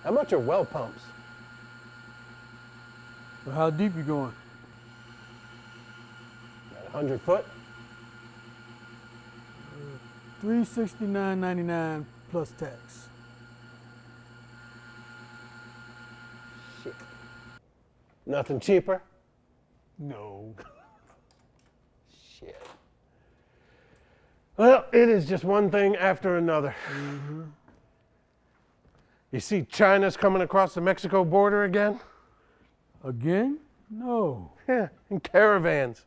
How much are well pumps? Well, how deep you going? About 100 foot? $369.99 plus tax. Shit. Nothing cheaper? No. Shit. Well, it is just one thing after another. You see China's coming across the Mexico border again? Again? No. Yeah, in caravans.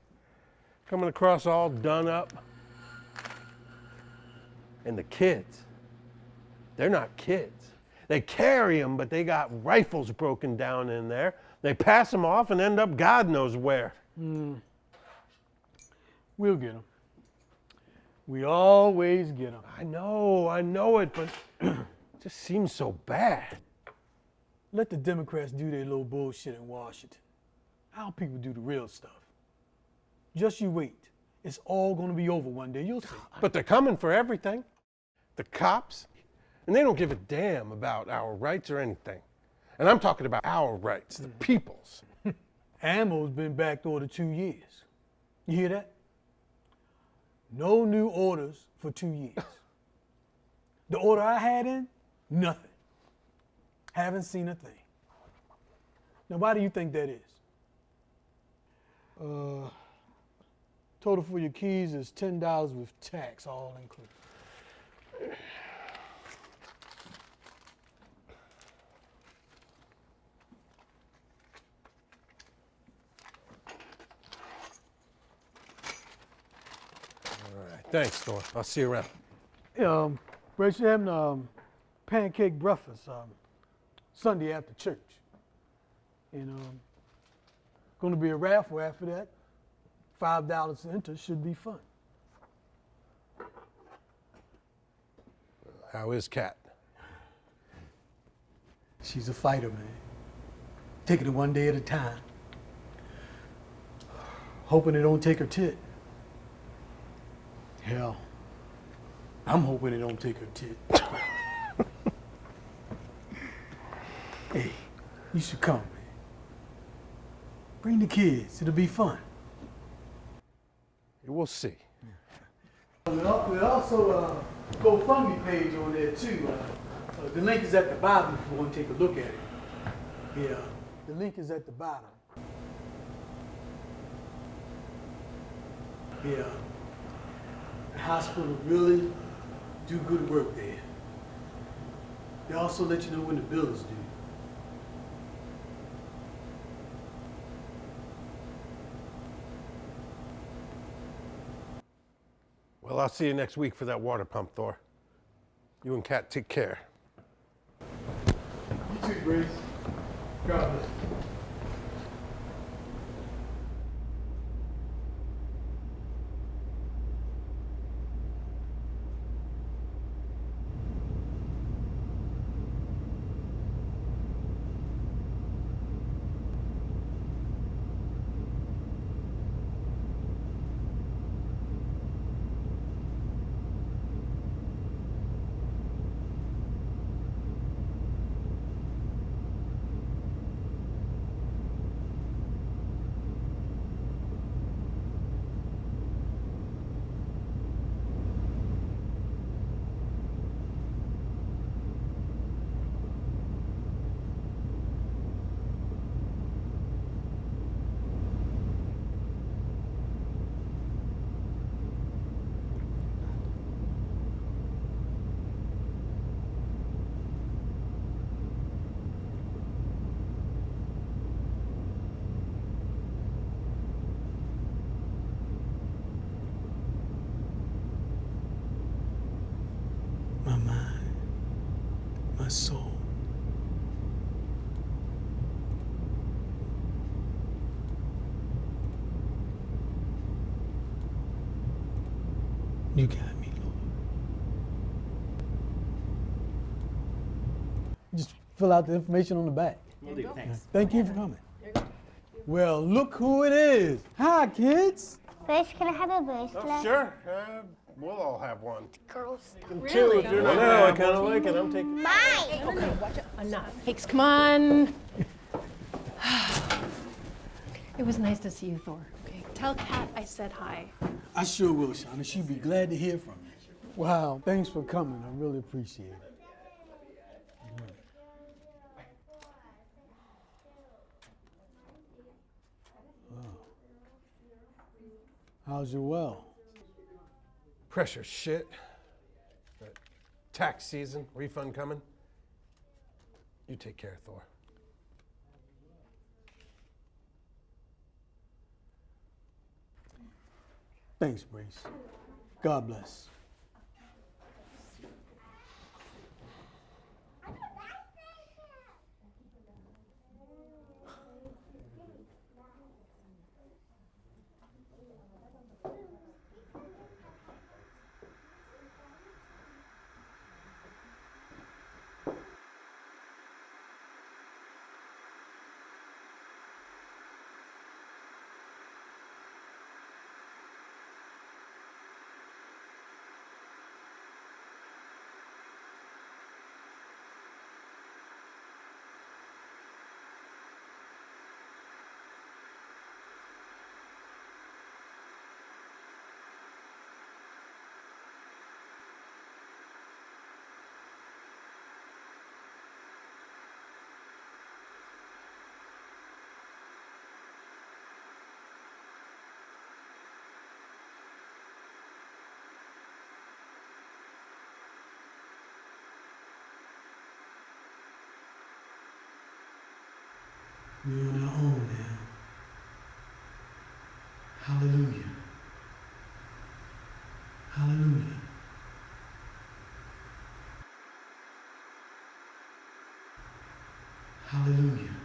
Coming across all done up. And the kids, they're not kids. They carry them, but they got rifles broken down in there. They pass them off and end up God knows where. We'll get them. We always get them. I know it, but it just seems so bad. Let the Democrats do their little bullshit in Washington. Our people do the real stuff. Just you wait. It's all gonna be over one day. You'll see. But they're coming for everything. The cops, and they don't give a damn about our rights or anything. And I'm talking about our rights, the people's. Ammo's been backdoored 2 years. You hear that? No new orders for 2 years. The order I had in, nothing. Haven't seen a thing. Now, why do you think that is? Total for your keys is $10 with tax, all included. Thanks, Thor. I'll see you around. Brace, you're having pancake breakfast Sunday after church. And going to be a raffle after that. $5 to enter, should be fun. How is Kat? She's a fighter, man. Taking it one day at a time. Hoping it don't take her tit. Hell, I'm hoping it don't take her tit. Hey, you should come, man. Bring the kids. It'll be fun. We'll see. We also GoFundMe page on there too. The link is at the bottom if you want to take a look at it. Yeah, the link is at the bottom. Yeah, the hospital really do good work there. They also let you know when the bill is due. Well, I'll see you next week for that water pump, Thor. You and Kat take care. You too, Grace. God bless. My mind, my soul. You got me, Lord. Just fill out the information on the back. Will do, thanks. Thank you for coming. Well, look who it is. Hi, kids. Grace, can I have a bracelet? Oh, sure. We'll all have one. Girls. Really? Well, no, I kind of like it. I'm taking. Mine. Enough. Hicks, come on. It was nice to see you, Thor. Okay, tell Kat I said hi. I sure will, Shauna. She'd be glad to hear from you. Wow, thanks for coming. I really appreciate it. How's your well? Pressure shit. But tax season, refund coming. You take care, Thor. Thanks, Brace. God bless. We're on our own now. Hallelujah. Hallelujah. Hallelujah.